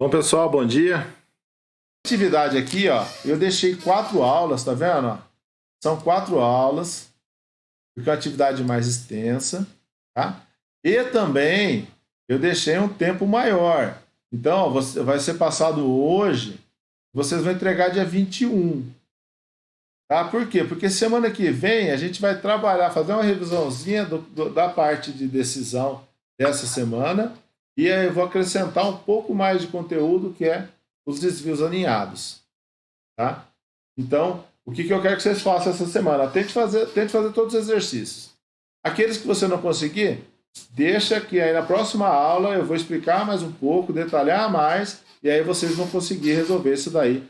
Bom, pessoal, bom dia. Atividade aqui, ó, eu deixei 4 aulas, tá vendo? Ó? São 4 aulas, porque é uma atividade mais extensa, tá? E também eu deixei um tempo maior. Então, ó, vai ser passado hoje, vocês vão entregar dia 21, tá? Por quê? Porque semana que vem a gente vai trabalhar, fazer uma revisãozinha da parte de decisão dessa semana, e aí eu vou acrescentar um pouco mais de conteúdo, que é os desvios alinhados. Tá? Então, o que eu quero que vocês façam essa semana? Tente fazer todos os exercícios. Aqueles que você não conseguir, deixa que aí na próxima aula eu vou explicar mais um pouco, detalhar mais, e aí vocês vão conseguir resolver isso daí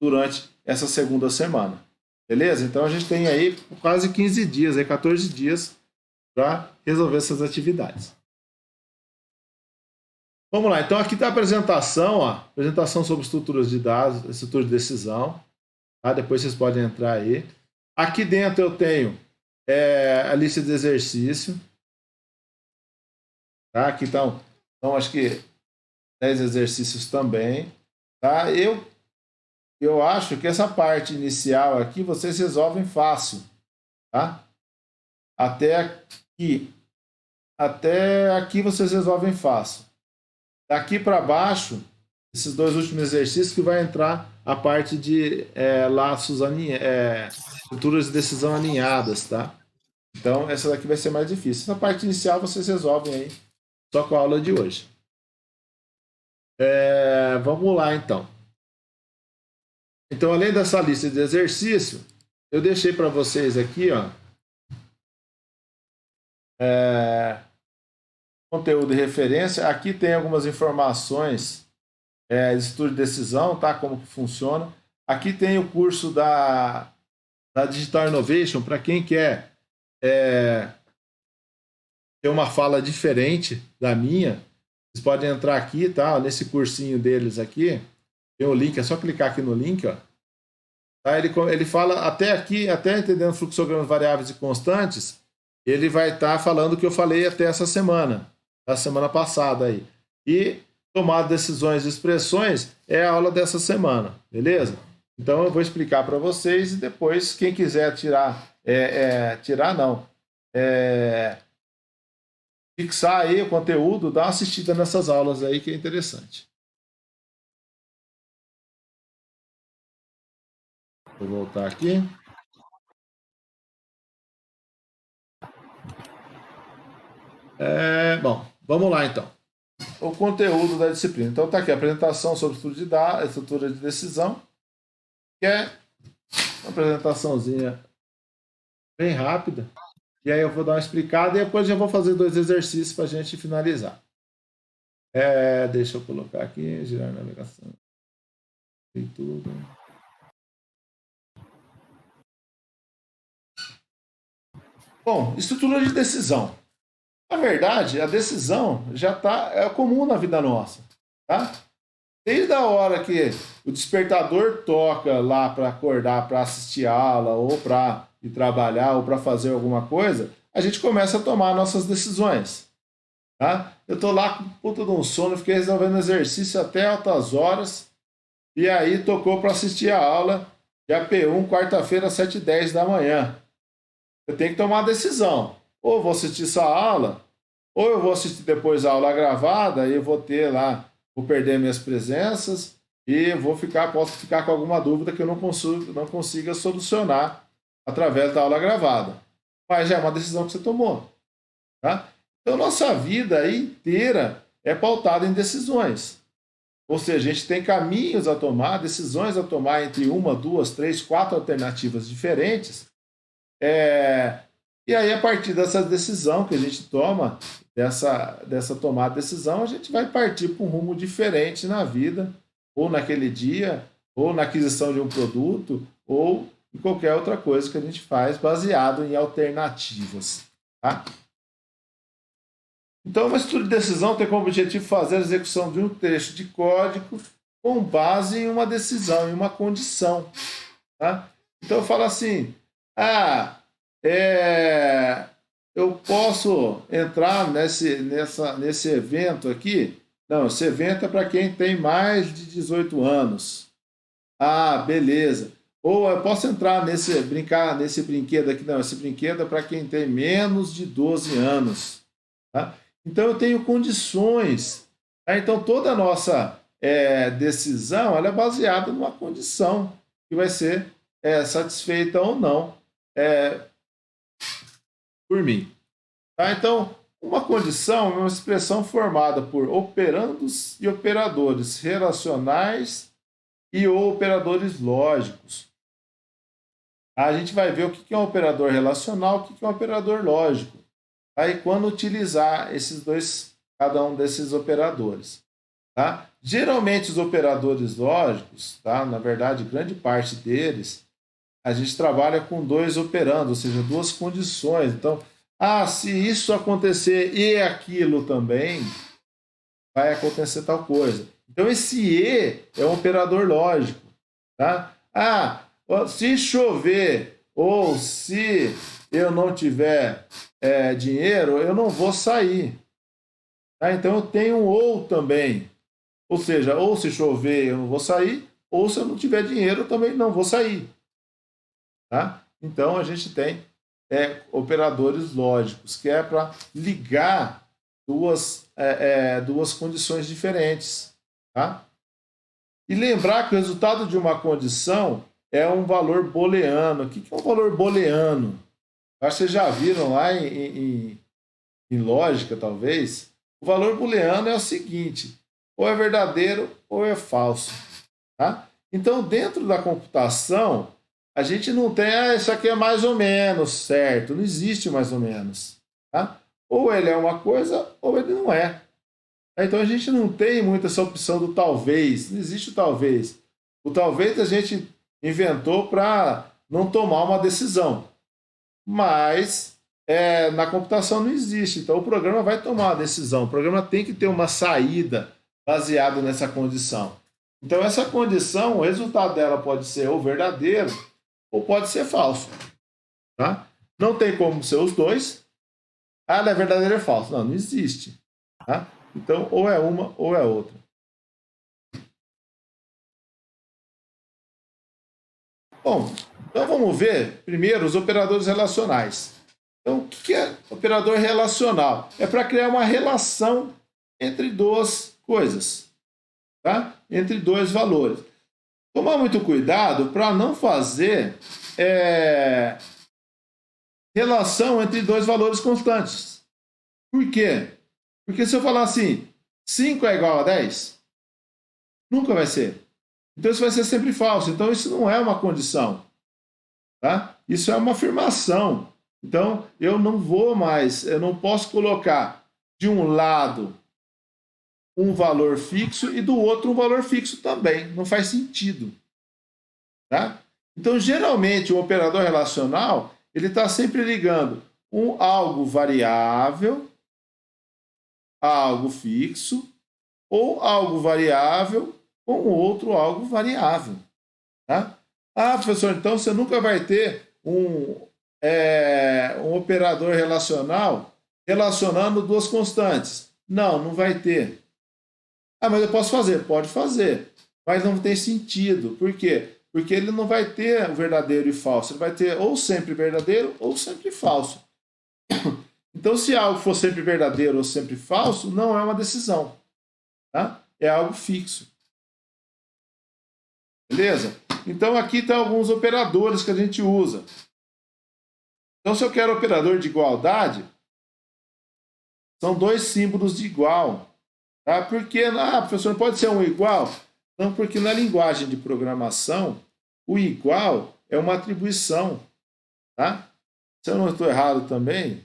durante essa segunda semana. Beleza? Então a gente tem aí quase 15 dias, aí 14 dias para resolver essas atividades. Vamos lá, então aqui está a apresentação, ó, apresentação sobre estruturas de dados, estrutura de decisão. Tá? Depois vocês podem entrar aí. Aqui dentro eu tenho a lista de exercício. Tá? Aqui estão, acho que 10 exercícios também. Tá? Eu acho que essa parte inicial aqui vocês resolvem fácil. Tá? Até aqui vocês resolvem fácil. Daqui para baixo, esses dois últimos exercícios, que vai entrar a parte de laços, estruturas de decisão alinhadas, tá? Então, essa daqui vai ser mais difícil. Essa parte inicial vocês resolvem aí, só com a aula de hoje. Vamos lá, então. Então, além dessa lista de exercício, eu deixei para vocês aqui, ó, conteúdo de referência. Aqui tem algumas informações de estudo de decisão, tá? Como que funciona. Aqui tem o curso da Digital Innovation, para quem quer ter uma fala diferente da minha. Vocês podem entrar aqui, tá? Nesse cursinho deles aqui, tem o link, é só clicar aqui no link, ó. Tá? Ele fala até aqui, até entendendo fluxogramas variáveis e constantes, ele vai estar falando o que eu falei até essa semana, da semana passada aí. E tomar decisões e expressões é a aula dessa semana, beleza? Então eu vou explicar para vocês e depois quem quiser fixar aí o conteúdo, dá uma assistida nessas aulas aí que é interessante. Vou voltar aqui. Bom, vamos lá então. O conteúdo da disciplina. Então tá aqui a apresentação sobre estudo de dados, estrutura de decisão, que é uma apresentaçãozinha bem rápida. E aí eu vou dar uma explicada e depois já vou fazer 2 exercícios para a gente finalizar. Deixa eu colocar aqui, girar a navegação. E tudo. Bom, estrutura de decisão. Na verdade, a decisão já é comum na vida nossa, tá? Desde a hora que o despertador toca lá para acordar, para assistir a aula, ou para ir trabalhar, ou para fazer alguma coisa, a gente começa a tomar nossas decisões. Tá? Eu estou lá com puta de um sono, fiquei resolvendo exercício até altas horas, e aí tocou para assistir a aula de AP1, quarta-feira, às 7h10 da manhã. Eu tenho que tomar uma decisão. Ou vou assistir essa aula, ou eu vou assistir depois a aula gravada e eu vou ter lá, vou perder minhas presenças e posso ficar com alguma dúvida que eu não consiga solucionar através da aula gravada. Mas já é uma decisão que você tomou. Tá? Então, nossa vida inteira é pautada em decisões. Ou seja, a gente tem caminhos a tomar, decisões a tomar entre 1, 2, 3, 4 alternativas diferentes. E aí, a partir dessa decisão que a gente toma, dessa tomada de decisão, a gente vai partir para um rumo diferente na vida, ou naquele dia, ou na aquisição de um produto, ou em qualquer outra coisa que a gente faz baseado em alternativas. Tá? Então, uma estrutura de decisão tem como objetivo fazer a execução de um trecho de código com base em uma decisão, em uma condição. Tá? Então, eu falo assim, eu posso entrar nesse evento aqui, Não, esse evento é para quem tem mais de 18 anos. Ah, beleza. Ou eu posso entrar brincar nesse brinquedo aqui. Não, esse brinquedo é para quem tem menos de 12 anos. Tá? Então eu tenho condições. Tá? Então toda a nossa decisão ela é baseada numa condição que vai ser satisfeita ou não por mim. Tá? Então, uma condição é uma expressão formada por operandos e operadores relacionais e ou operadores lógicos. A gente vai ver o que é um operador relacional, o que é um operador lógico. Aí, quando utilizar cada um desses operadores. Tá? Geralmente, os operadores lógicos, tá? Na verdade, grande parte deles, a gente trabalha com dois operandos, ou seja, duas condições. Então, se isso acontecer e aquilo também, vai acontecer tal coisa. Então, esse e é um operador lógico. Tá? Se chover ou se eu não tiver dinheiro, eu não vou sair. Tá? Então, eu tenho um ou também. Ou seja, ou se chover, eu não vou sair, ou se eu não tiver dinheiro, eu também não vou sair. Tá? Então, a gente tem operadores lógicos, que é para ligar duas condições diferentes. Tá? E lembrar que o resultado de uma condição é um valor booleano. O que é um valor booleano? Acho que vocês já viram lá em lógica, talvez. O valor booleano é o seguinte: ou é verdadeiro ou é falso. Tá? Então, dentro da computação, a gente não tem, isso aqui é mais ou menos certo. Não existe mais ou menos. Tá? Ou ele é uma coisa, ou ele não é. Então, a gente não tem muito essa opção do talvez. Não existe o talvez. O talvez a gente inventou para não tomar uma decisão. Mas na computação não existe. Então, o programa vai tomar uma decisão. O programa tem que ter uma saída baseada nessa condição. Então, essa condição, o resultado dela pode ser ou verdadeiro ou pode ser falso. Tá? Não tem como ser os dois. Ela é verdadeira ou é falso? Não, não existe. Tá? Então, ou é uma ou é outra. Bom, então vamos ver primeiro os operadores relacionais. Então, o que é operador relacional? É para criar uma relação entre duas coisas, tá? Entre dois valores. Tomar muito cuidado para não fazer relação entre dois valores constantes. Por quê? Porque se eu falar assim, 5 é igual a 10, nunca vai ser. Então isso vai ser sempre falso. Então isso não é uma condição. Tá? Isso é uma afirmação. Então eu não posso colocar de um lado um valor fixo e do outro um valor fixo também. Não faz sentido. Tá? Então, geralmente, o operador relacional ele está sempre ligando algo variável a algo fixo ou algo variável com outro algo variável. Tá? Professor, então você nunca vai ter um operador relacional relacionando duas constantes. Não, não vai ter. Mas eu posso fazer? Pode fazer. Mas não tem sentido. Por quê? Porque ele não vai ter o verdadeiro e falso. Ele vai ter ou sempre verdadeiro ou sempre falso. Então, se algo for sempre verdadeiro ou sempre falso, não é uma decisão. Tá? É algo fixo. Beleza? Então, aqui estão alguns operadores que a gente usa. Então, se eu quero operador de igualdade, são dois símbolos de igual. Tá? Porque, professor, não pode ser um igual? Não, porque na linguagem de programação, o igual é uma atribuição. Tá? Se eu não estou errado também,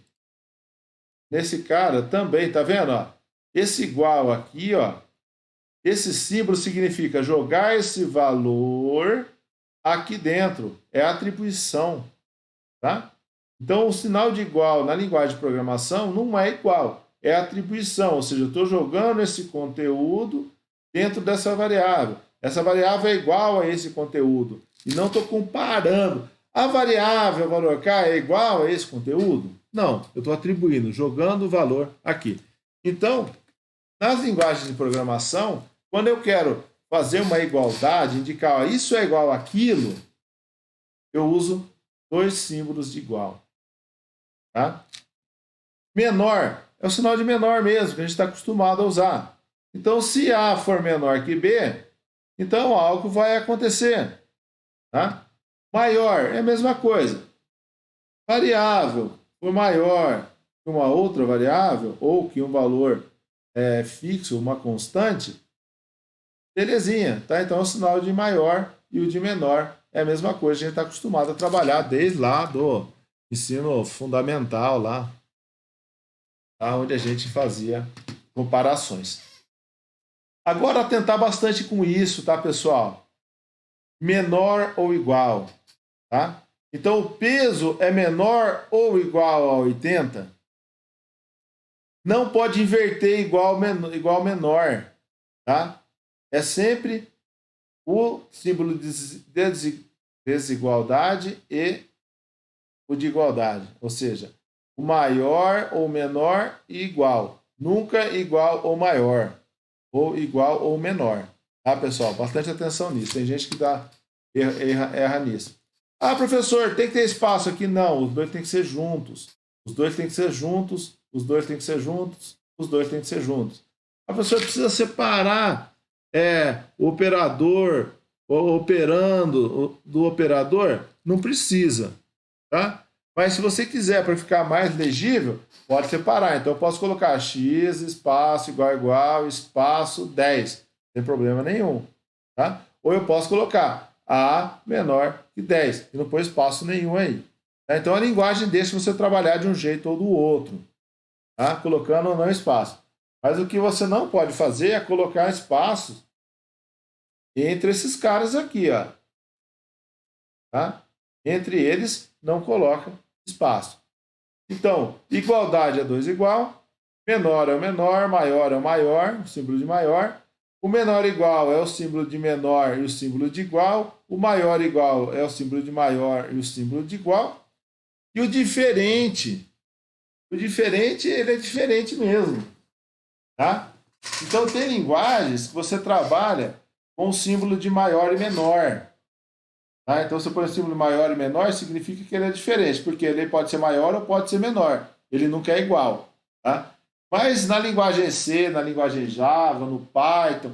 nesse cara também, tá vendo? Esse igual aqui, esse símbolo significa jogar esse valor aqui dentro. É atribuição. Tá? Então, o sinal de igual na linguagem de programação não é igual. É atribuição, ou seja, eu estou jogando esse conteúdo dentro dessa variável. Essa variável é igual a esse conteúdo. E não estou comparando. A variável, o valor K, é igual a esse conteúdo? Não, eu estou atribuindo, jogando o valor aqui. Então, Nas linguagens de programação, quando eu quero fazer uma igualdade, indicar ó, isso é igual àquilo, eu uso dois símbolos de igual. Tá? Menor é o sinal de menor mesmo, que a gente está acostumado a usar. Então, se A for menor que B, então algo vai acontecer. Tá? Maior é a mesma coisa. Variável for maior que uma outra variável, ou que um valor fixo, uma constante, belezinha. Tá? Então, o sinal de maior e o de menor é a mesma coisa. A gente está acostumado a trabalhar desde lá do ensino fundamental, lá, tá? Onde a gente fazia comparações. Agora, atentar bastante com isso, tá, pessoal? Menor ou igual, tá? Então, o peso é menor ou igual a 80? Não pode inverter igual menor, tá? É sempre o símbolo de desigualdade e o de igualdade. Ou seja, o maior ou menor e igual. Nunca igual ou maior. Ou igual ou menor. Tá, pessoal? Bastante atenção nisso. Tem gente que erra nisso. Ah, professor, tem que ter espaço aqui? Não, os dois têm que ser juntos. Os dois têm que ser juntos. Os dois têm que ser juntos. Os dois têm que ser juntos. A professora precisa separar o operador operando do operador? Não precisa, tá? Mas se você quiser para ficar mais legível, pode separar. Então eu posso colocar x, espaço, igual, espaço 10. Não tem problema nenhum, tá? Ou eu posso colocar a menor que 10, e não põe espaço nenhum aí. Tá? Então a linguagem deixa você trabalhar de um jeito ou do outro, tá? Colocando ou não espaço. Mas o que você não pode fazer é colocar espaços entre esses caras aqui, ó. Tá? Entre eles, não coloca espaço. Então, igualdade é 2 igual, menor é o menor, maior é o maior, o símbolo de maior. O menor igual é o símbolo de menor e o símbolo de igual. O maior igual é o símbolo de maior e o símbolo de igual. E o diferente, ele é diferente mesmo. Tá? Então, tem linguagens que você trabalha com o símbolo de maior e menor. Tá? Então, se eu põe símbolo maior e menor, significa que ele é diferente, porque ele pode ser maior ou pode ser menor. Ele nunca é igual. Tá? Mas na linguagem C, na linguagem Java, no Python,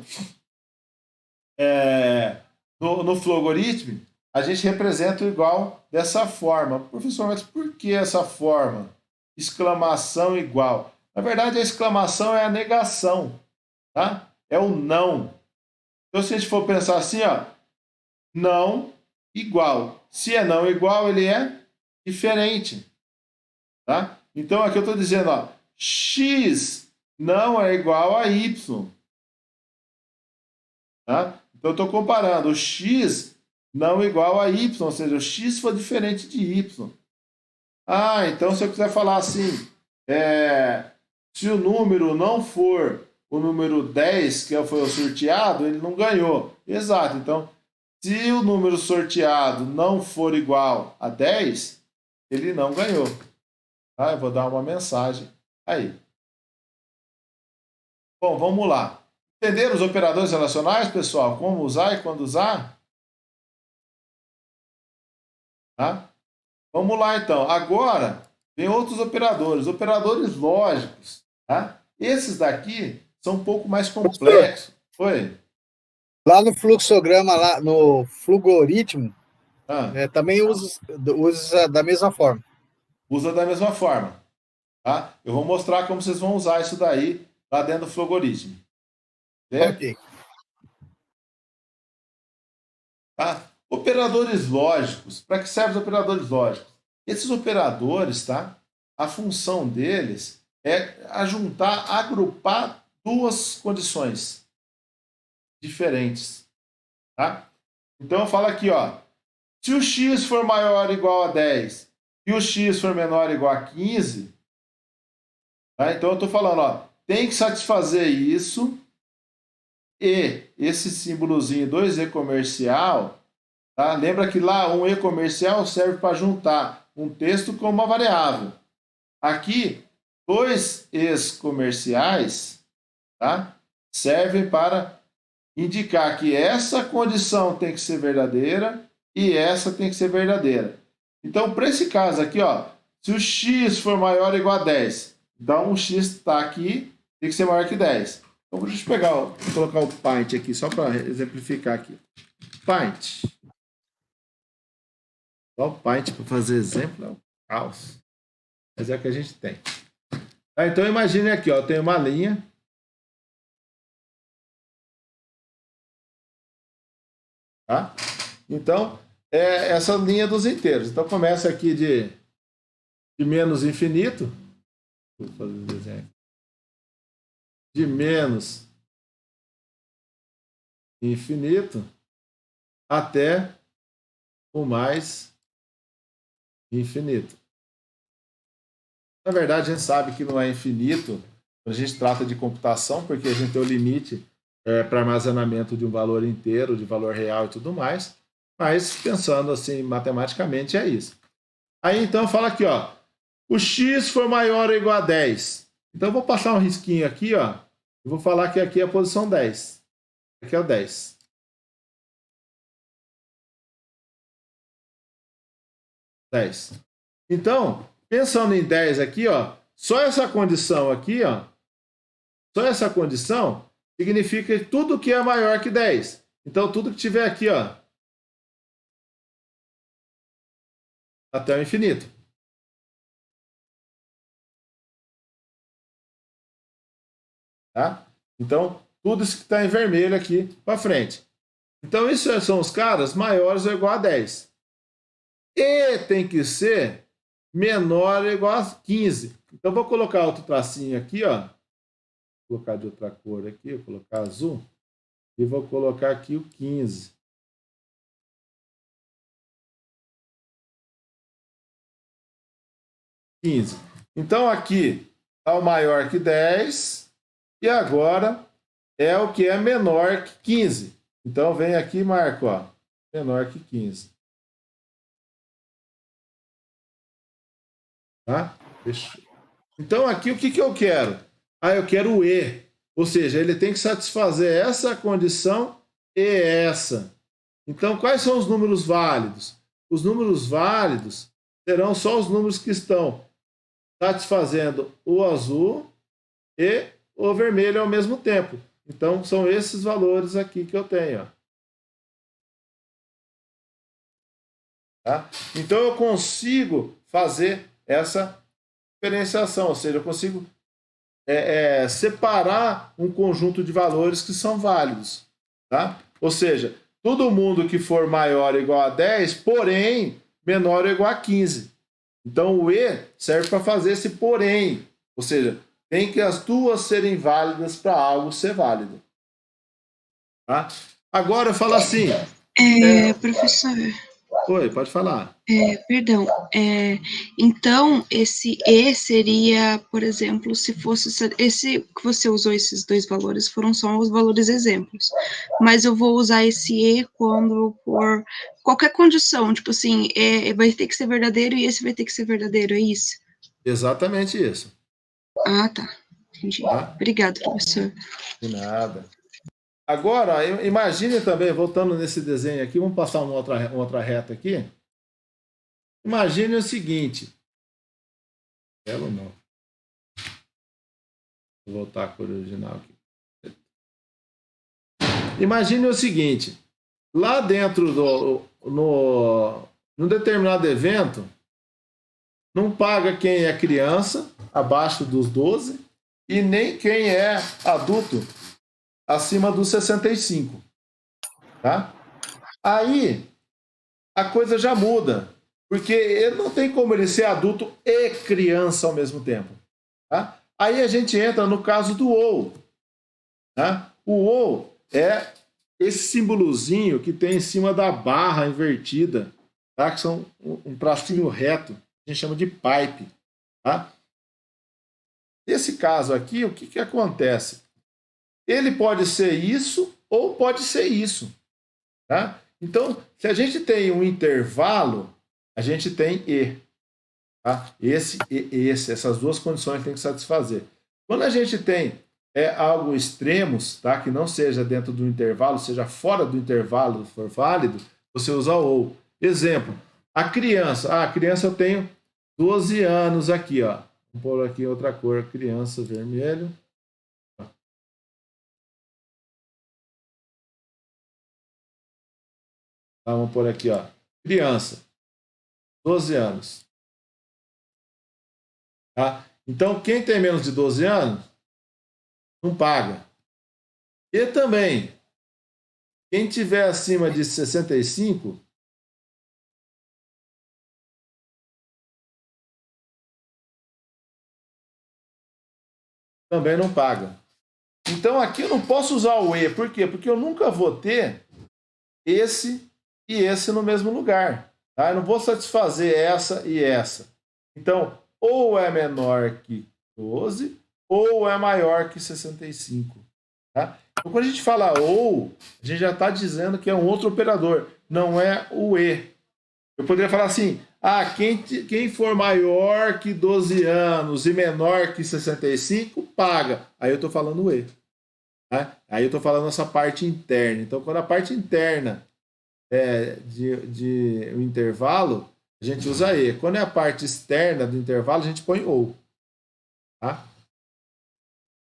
no Flogoritmo, a gente representa o igual dessa forma. Professor, mas por que essa forma? Exclamação igual. Na verdade, a exclamação é a negação. Tá? É o não. Então, se a gente for pensar assim, ó, não igual. Se é não igual, ele é diferente. Tá? Então, aqui eu estou dizendo, ó, x não é igual a y. Tá? Então, eu estou comparando o x não igual a y, ou seja, o x for diferente de y. Ah, então se eu quiser falar assim, se o número não for o número 10, que foi o sorteado, ele não ganhou. Exato, então, se o número sorteado não for igual a 10, ele não ganhou. Tá? Eu vou dar uma mensagem aí. Bom, vamos lá. Entenderam os operadores relacionais, pessoal? Como usar e quando usar? Tá? Vamos lá, então. Agora, tem outros operadores. Operadores lógicos. Tá? Esses daqui são um pouco mais complexos. Oi? Lá no fluxograma, lá no Flogoritmo, Ah, também usa da mesma forma. usa da mesma forma. Tá? Eu vou mostrar como vocês vão usar isso daí lá dentro do Flogoritmo. Ok. Tá? Operadores lógicos. Para que servem os operadores lógicos? Esses operadores, tá? A função deles é ajuntar, agrupar duas condições diferentes. Tá? Então eu falo aqui, ó, se o x for maior ou igual a 10 e o x for menor ou igual a 15, tá? Então eu estou falando, ó, tem que satisfazer isso e esse símbolozinho 2e comercial, tá? Lembra que lá um e comercial serve para juntar um texto com uma variável. Aqui, dois e's comerciais, tá? Servem para indicar que essa condição tem que ser verdadeira e essa tem que ser verdadeira. Então, para esse caso aqui, ó, se o x for maior ou igual a 10, então o x está aqui, tem que ser maior que 10. Então, deixa eu vou colocar o pint aqui, só para exemplificar aqui. Pint. Só o pint para fazer exemplo é um caos. Mas é o que a gente tem. Tá, então, imagine aqui, ó, tem uma linha. Tá? Então, é essa linha dos inteiros. Então, começa aqui de menos infinito. Vou fazer um desenho. De menos infinito até o mais infinito. Na verdade, a gente sabe que não é infinito quando a gente trata de computação, porque a gente tem o limite para armazenamento de um valor inteiro, de valor real e tudo mais. Mas, pensando assim, matematicamente, é isso. Aí, então, fala aqui, ó. O x for maior ou igual a 10. Então, eu vou passar um risquinho aqui, ó. Eu vou falar que aqui é a posição 10. Aqui é o 10. Então, pensando em 10 aqui, ó, só essa condição aqui, ó, só essa condição significa que tudo que é maior que 10. Então, tudo que tiver aqui, ó, até o infinito. Tá? Então, tudo isso que está em vermelho aqui para frente. Então, isso são os caras maiores ou igual a 10. E tem que ser menor ou igual a 15. Então, vou colocar outro tracinho aqui, ó. Vou colocar de outra cor aqui, vou colocar azul. E vou colocar aqui o 15. Então, aqui está o maior que 10. E agora é o que é menor que 15. Então, vem aqui e marco, ó, menor que 15. Tá? Então, aqui o que eu quero? Eu quero o E. Ou seja, ele tem que satisfazer essa condição e essa. Então, quais são os números válidos? Os números válidos serão só os números que estão satisfazendo o azul e o vermelho ao mesmo tempo. Então, são esses valores aqui que eu tenho. Ó. Tá? Então, eu consigo fazer essa diferenciação, ou seja, eu consigo separar um conjunto de valores que são válidos. Tá? Ou seja, todo mundo que for maior ou igual a 10, porém menor ou igual a 15. Então, o E serve para fazer esse porém. Ou seja, tem que as duas serem válidas para algo ser válido. Tá? Agora, eu falo assim... Professor... Oi, pode falar. Perdão. Então, esse E seria, por exemplo, se fosse... Esse que você usou, esses dois valores, foram só os valores exemplos. Mas eu vou usar esse E quando for... Qualquer condição, tipo assim, vai ter que ser verdadeiro e esse vai ter que ser verdadeiro, é isso? Exatamente isso. Ah, tá. Entendi. Tá? Obrigado, professor. De nada. Agora, imagine também, voltando nesse desenho aqui, vamos passar uma outra reta aqui. Imagine o seguinte. Belo não. Vou voltar a cor original aqui. Imagine o seguinte. Lá dentro num determinado evento, não paga quem é criança, abaixo dos 12, e nem quem é adulto, acima dos 65. Tá? Aí, a coisa já muda. Porque não tem como ele ser adulto e criança ao mesmo tempo. Tá? Aí a gente entra no caso do OU. Tá? O OU é esse símbolozinho que tem em cima da barra invertida, tá? Que são um tracinho reto, a gente chama de pipe. Tá? Nesse caso aqui, o que acontece? Ele pode ser isso ou pode ser isso. Tá? Então, se a gente tem um intervalo, a gente tem E. Tá? Esse e esse, essas duas condições tem que satisfazer. Quando a gente tem é algo extremos, tá? Que não seja dentro do intervalo, seja fora do intervalo, for válido, você usa ou. Exemplo, a criança eu tenho 12 anos aqui, ó. Vou pôr aqui outra cor, criança, vermelho. Tá, vamos pôr aqui, ó. Criança, 12 anos. Tá? Então, quem tem menos de 12 anos, não paga. E também, quem tiver acima de 65, também não paga. Então, aqui eu não posso usar o E. Por quê? Porque eu nunca vou ter esse e esse no mesmo lugar. Tá? Eu não vou satisfazer essa e essa. Então, ou é menor que 12, ou é maior que 65. Tá? Então, quando a gente fala ou, a gente já está dizendo que é um outro operador, não é o E. Eu poderia falar assim, quem for maior que 12 anos e menor que 65, paga. Aí eu estou falando o E. Tá? Aí eu estou falando essa parte interna. Então, quando a parte interna é de um intervalo, a gente usa E. Quando é a parte externa do intervalo, a gente põe OU. Tá?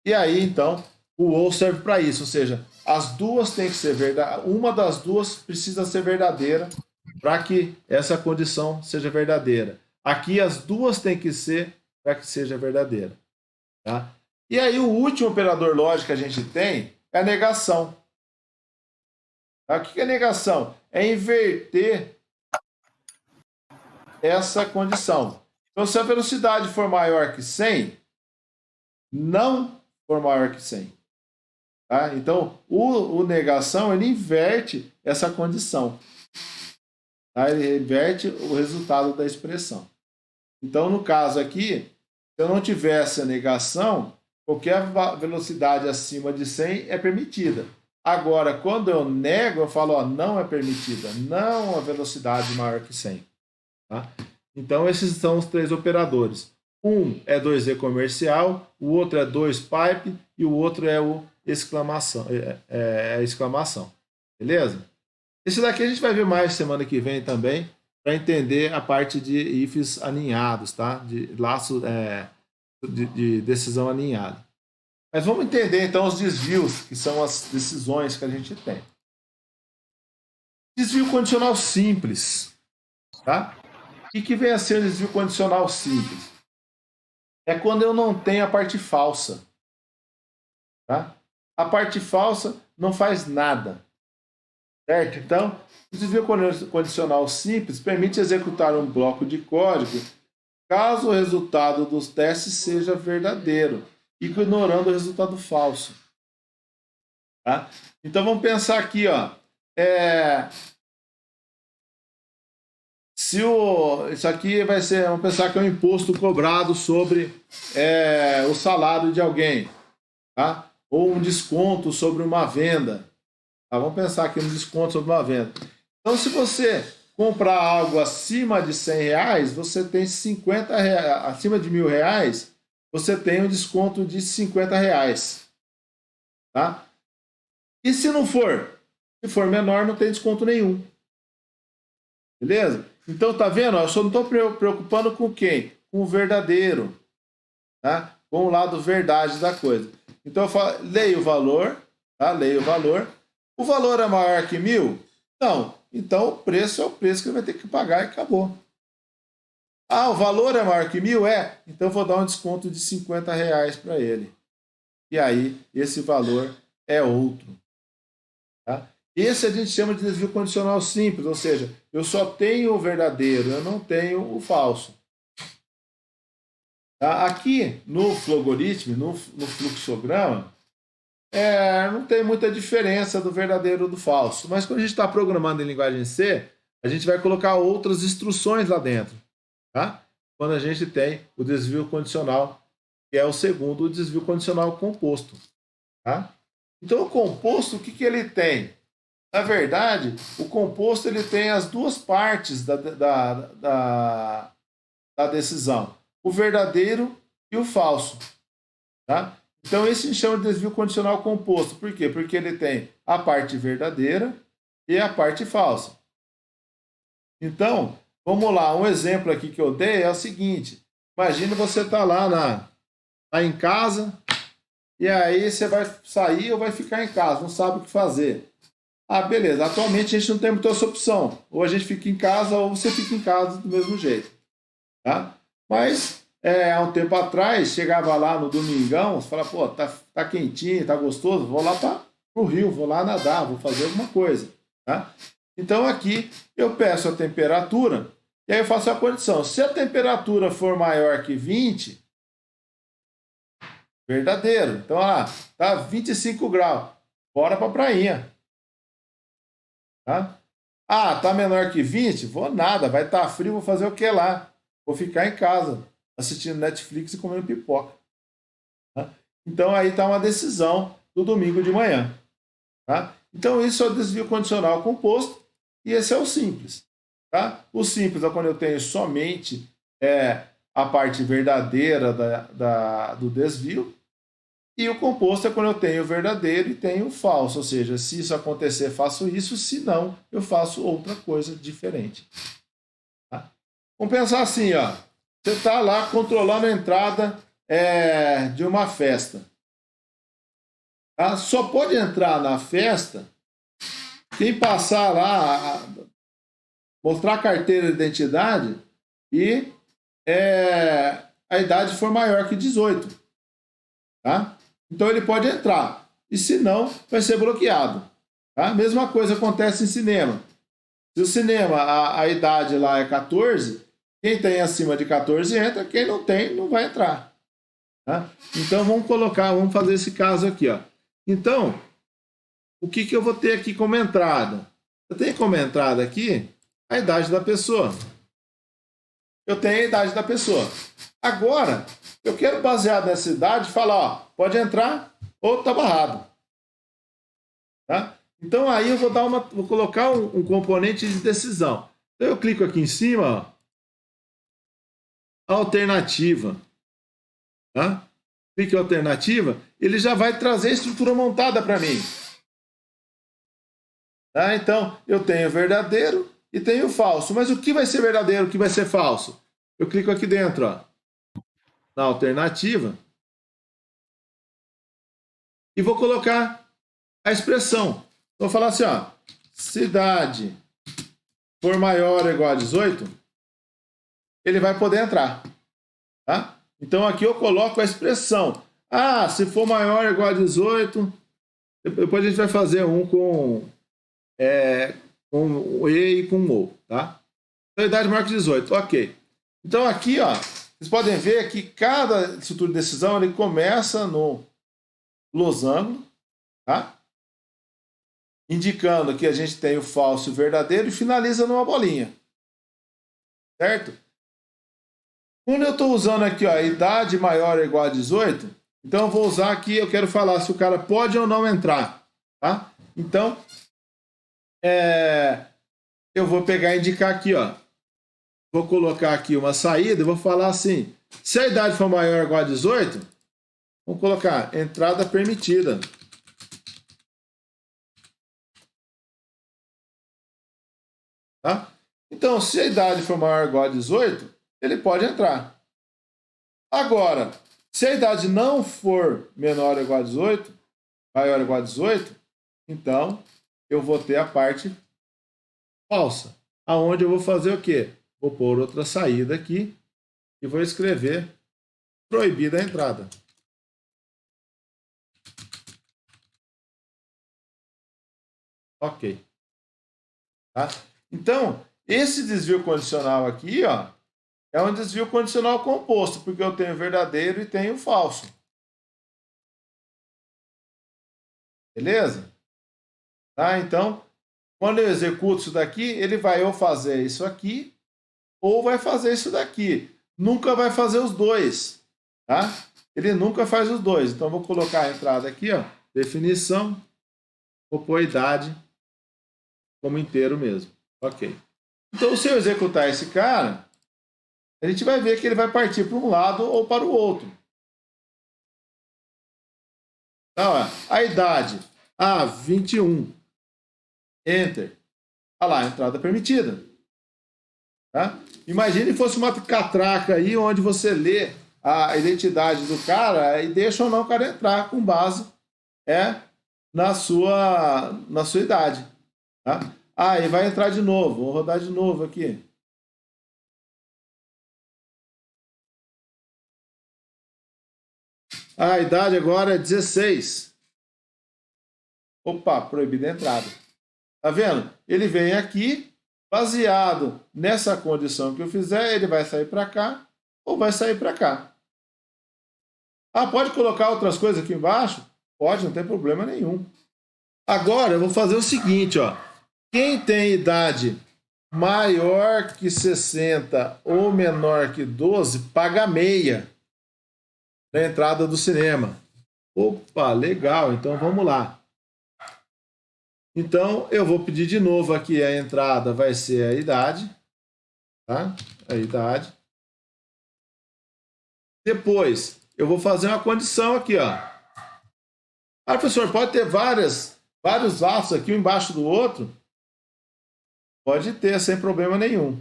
E aí, então, o OU serve para isso. Ou seja, as duas têm que ser verdadeiras. Uma das duas precisa ser verdadeira para que essa condição seja verdadeira. Aqui, as duas têm que ser para que seja verdadeira. Tá? E aí, o último operador lógico que a gente tem é a negação. Tá? O que é negação? É inverter essa condição. Então, se a velocidade for maior que 100, não for maior que 100. Tá? Então, o negação, ele inverte essa condição. Tá? Ele inverte o resultado da expressão. Então, no caso aqui, se eu não tivesse a negação, qualquer velocidade acima de 100 é permitida. Agora, quando eu nego, eu falo, não é permitida, não a velocidade maior que 100. Tá? Então, esses são os três operadores. Um é 2E comercial, o outro é 2pipe e o outro é o exclamação. Exclamação. Beleza? Esse daqui a gente vai ver mais semana que vem também, para entender a parte de ifs alinhados, tá? De laço de decisão alinhada. Mas vamos entender então os desvios, que são as decisões que a gente tem. Desvio condicional simples. Tá? O que vem a ser um desvio condicional simples? É quando eu não tenho a parte falsa. Tá? A parte falsa não faz nada. Certo? Então, o desvio condicional simples permite executar um bloco de código caso o resultado dos testes seja verdadeiro, ignorando o resultado falso. Tá? Então, vamos pensar aqui, ó. Isso aqui vai ser, vamos pensar que é um imposto cobrado sobre o salário de alguém, tá? Ou um desconto sobre uma venda. Tá? Vamos pensar aqui no desconto sobre uma venda. Então, se você comprar algo acima de R$100, você tem R$50, acima de R$1.000, você tem um desconto de R$50. Tá? E se não for? Se for menor, não tem desconto nenhum. Beleza? Então, tá vendo? Eu só não estou preocupando com quem? Com o verdadeiro. Tá? Com o lado verdade da coisa. Então, eu leio o valor. Tá? Leio o valor. O valor é maior que 1.000? Não. Então, o preço é o preço que ele vai ter que pagar e acabou. O valor é maior que 1.000? Então, eu vou dar um desconto de R$50 para ele. E aí, esse valor é outro. Tá? Esse a gente chama de desvio condicional simples, ou seja, eu só tenho o verdadeiro, eu não tenho o falso. Tá? Aqui no Flogoritmo, no fluxograma, não tem muita diferença do verdadeiro do falso. Mas quando a gente está programando em linguagem C, a gente vai colocar outras instruções lá dentro. Tá? Quando a gente tem o desvio condicional, que é o segundo, o desvio condicional composto. Tá? Então, o composto, o que ele tem? Na verdade, o composto ele tem as duas partes da decisão, o verdadeiro e o falso. Tá? Então, esse a gente chama de desvio condicional composto. Por quê? Porque ele tem a parte verdadeira e a parte falsa. Então, vamos lá. Um exemplo aqui que eu dei é o seguinte. Imagina você está lá em casa e aí você vai sair ou vai ficar em casa, não sabe o que fazer. Ah, beleza. Atualmente a gente não tem muita essa opção. Ou a gente fica em casa ou você fica em casa do mesmo jeito. Tá? Mas, há um tempo atrás, chegava lá no domingão, você fala, pô, tá quentinho, tá gostoso, vou lá para o rio, vou lá nadar, vou fazer alguma coisa. Tá? Então aqui eu peço a temperatura e aí eu faço a condição. Se a temperatura for maior que 20, verdadeiro. Então, tá 25 graus. Bora para a prainha. Tá? Ah, tá menor que 20? Vou nada, vai estar frio, vou fazer o que lá? Vou ficar em casa, assistindo Netflix e comendo pipoca. Tá? Então aí está uma decisão do domingo de manhã. Tá? Então isso é o desvio condicional composto e esse é o simples. Tá? O simples é quando eu tenho somente a parte verdadeira do desvio. E o composto é quando eu tenho o verdadeiro e tenho o falso, ou seja, se isso acontecer, faço isso, se não, eu faço outra coisa diferente. Tá? Vamos pensar assim, ó. Você está lá controlando a entrada de uma festa. Tá? Só pode entrar na festa quem passar lá, mostrar a carteira de identidade e a idade for maior que 18. Tá? Então ele pode entrar. E se não, vai ser bloqueado. Tá? Mesma coisa acontece em cinema. Se o cinema, a idade lá é 14, quem tem acima de 14 entra, quem não tem, não vai entrar. Tá? Então vamos fazer esse caso aqui. Ó. Então, o que eu vou ter aqui como entrada? Eu tenho como entrada aqui a idade da pessoa. Eu tenho a idade da pessoa. Agora, eu quero, baseado nessa idade, falar, ó, pode entrar ou tá barrado. Tá? Então aí eu vou colocar um componente de decisão. Então eu clico aqui em cima, ó, alternativa. Tá? Clique em alternativa, ele já vai trazer a estrutura montada para mim. Tá? Então eu tenho verdadeiro e tenho falso. Mas o que vai ser verdadeiro, o que vai ser falso? Eu clico aqui dentro, ó, na alternativa e vou colocar a expressão. Vou falar assim, ó, cidade for maior ou igual a 18, ele vai poder entrar. Tá? Então aqui eu coloco a expressão. Ah, se for maior ou igual a 18, depois a gente vai fazer um com o E e com o. Tá? Então, idade maior que 18, ok. Então aqui, ó, vocês podem ver que cada estrutura de decisão ele começa no losango, tá? Indicando que a gente tem o falso e o verdadeiro e finaliza numa bolinha. Certo? Quando eu estou usando aqui, ó, idade maior ou igual a 18, então eu vou usar aqui, eu quero falar se o cara pode ou não entrar. Tá? Então, eu vou pegar e indicar aqui, ó. Vou colocar aqui uma saída e vou falar assim, se a idade for maior ou igual a 18, vamos colocar entrada permitida. Tá? Então, se a idade for maior ou igual a 18, ele pode entrar. Agora, se a idade não for menor ou igual a 18, maior ou igual a 18, então eu vou ter a parte falsa. Aonde eu vou fazer o quê? Vou pôr outra saída aqui e vou escrever proibida a entrada. Ok. Tá? Então, esse desvio condicional aqui, ó, é um desvio condicional composto, porque eu tenho verdadeiro e tenho falso. Beleza? Tá? Então, quando eu executo isso daqui, ele vai ou fazer isso aqui, ou vai fazer isso daqui. Nunca vai fazer os dois. Tá? Ele nunca faz os dois. Então, vou colocar a entrada aqui, ó, definição, vou pôr a idade como inteiro mesmo. Ok. Então, se eu executar esse cara, a gente vai ver que ele vai partir para um lado ou para o outro. Então, ó, a idade, 21. Enter. Olha lá, entrada permitida. Tá? Imagine que fosse uma catraca aí, onde você lê a identidade do cara e deixa ou não o cara entrar com base na sua idade. Tá? E vai entrar de novo. Vou rodar de novo aqui. A idade agora é 16. Opa, proibida a entrada. Tá vendo? Ele vem aqui, baseado nessa condição que eu fizer, ele vai sair para cá ou vai sair para cá. Pode colocar outras coisas aqui embaixo? Pode, não tem problema nenhum. Agora eu vou fazer o seguinte, ó. Quem tem idade maior que 60 ou menor que 12, paga meia na entrada do cinema. Opa, legal, então vamos lá. Então, eu vou pedir de novo aqui, a entrada vai ser a idade, tá? A idade. Depois, eu vou fazer uma condição aqui, ó. Professor, pode ter vários laços aqui, um embaixo do outro? Pode ter, sem problema nenhum.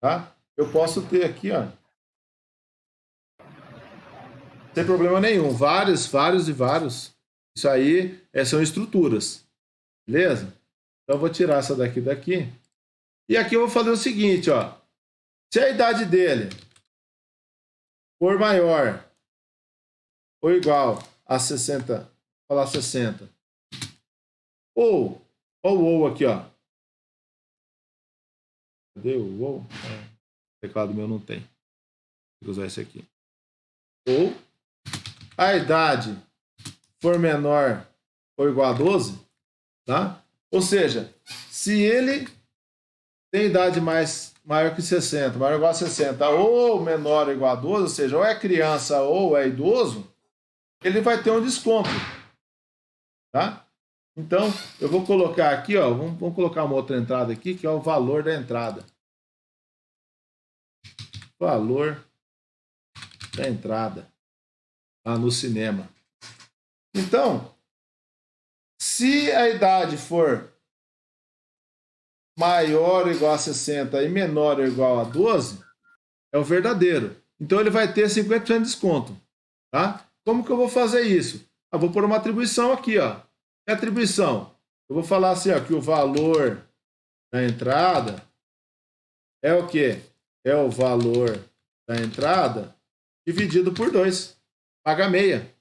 Tá? Eu posso ter aqui, ó. Sem problema nenhum. Vários e vários. Isso aí são estruturas. Beleza? Então, eu vou tirar essa daqui. E aqui eu vou fazer o seguinte, ó. Se a idade dele for maior ou igual a 60, vou falar 60. Ou aqui, ó. Cadê o ou? O teclado meu não tem. Vou usar esse aqui. Ou a idade for menor ou igual a 12, tá? Ou seja, se ele tem idade maior que 60, maior ou igual a 60, ou menor ou igual a 12, ou seja, ou é criança ou é idoso, ele vai ter um desconto, tá? Então, eu vou colocar aqui, ó, vamos colocar uma outra entrada aqui, que é o valor da entrada. Valor da entrada lá no cinema. Então, se a idade for maior ou igual a 60 e menor ou igual a 12, é o verdadeiro. Então, ele vai ter 50% de desconto. Tá? Como que eu vou fazer isso? Eu vou pôr uma atribuição aqui, ó. Que atribuição? Eu vou falar assim, ó, que o valor da entrada é o quê? É o valor da entrada dividido por 2. Paga meia.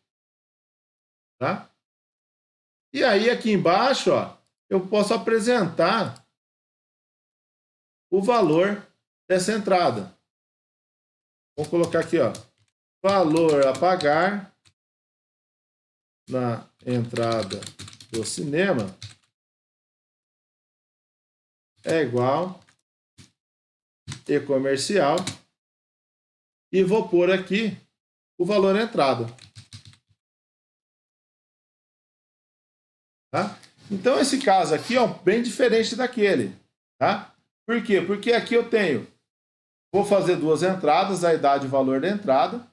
Tá? E aí, aqui embaixo, ó, eu posso apresentar o valor dessa entrada. Vou colocar aqui, ó, valor a pagar na entrada do cinema é igual e comercial, e vou pôr aqui o valor da entrada. Tá? Então, esse caso aqui é bem diferente daquele. Tá? Por quê? Porque aqui eu vou fazer 2 entradas, a idade e o valor da entrada.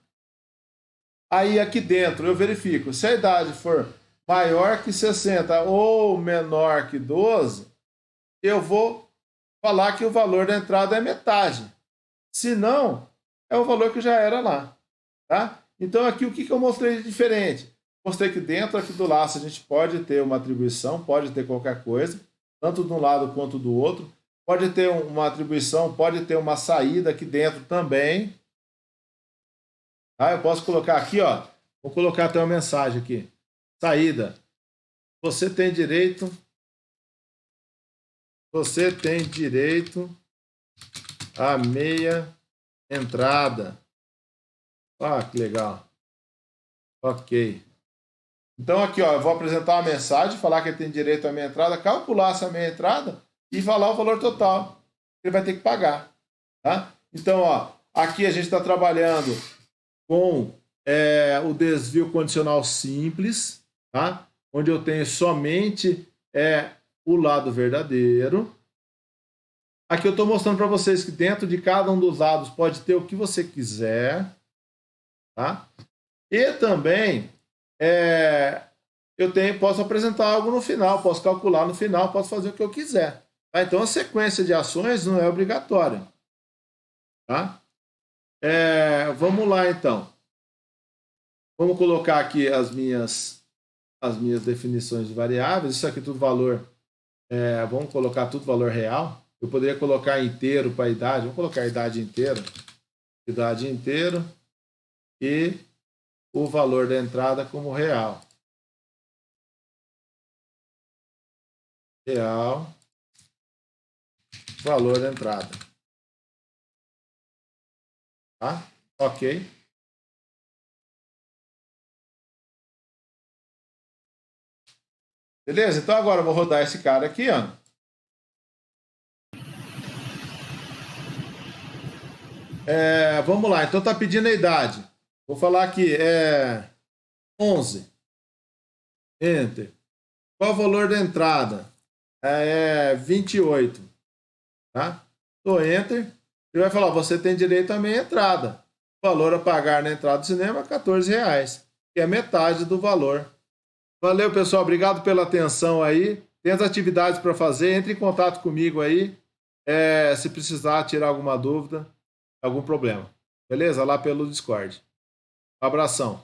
Aí aqui dentro eu verifico, se a idade for maior que 60 ou menor que 12, eu vou falar que o valor da entrada é metade. Se não, é o valor que já era lá. Tá? Então aqui o que eu mostrei de diferente? Mostrei que dentro aqui do laço a gente pode ter uma atribuição, pode ter qualquer coisa, tanto de um lado quanto do outro. Pode ter uma atribuição, pode ter uma saída aqui dentro também. Eu posso colocar aqui, ó. Vou colocar até uma mensagem aqui. Saída. Você tem direito a meia entrada. Que legal. Ok. Então aqui, ó, eu vou apresentar uma mensagem, falar que ele tem direito à meia entrada, calcular essa meia entrada e falar o valor total que ele vai ter que pagar. Tá? Então, ó, aqui a gente está trabalhando com o desvio condicional simples, tá? Onde eu tenho somente o lado verdadeiro. Aqui eu estou mostrando para vocês que dentro de cada um dos lados pode ter o que você quiser. Tá? E também posso apresentar algo no final, posso calcular no final, posso fazer o que eu quiser. Tá? Então, a sequência de ações não é obrigatória. Tá? Vamos lá, então. Vamos colocar aqui as minhas definições de variáveis. Isso aqui tudo valor. Vamos colocar tudo valor real. Eu poderia colocar inteiro para a idade. Vamos colocar a idade inteira. Idade inteira. E o valor da entrada como real. Real. Valor da entrada. Tá? Ok. Beleza? Então agora eu vou rodar esse cara aqui, ó. Vamos lá. Então tá pedindo a idade. Vou falar aqui. 11. Enter. Qual o valor da entrada? 28. Tá? Dou Enter. Ele vai falar, você tem direito à meia entrada. O valor a pagar na entrada do cinema é R$14, que é metade do valor. Valeu, pessoal. Obrigado pela atenção aí. Tem as atividades para fazer. Entre em contato comigo aí. Se precisar tirar alguma dúvida, algum problema. Beleza? Lá pelo Discord. Abração.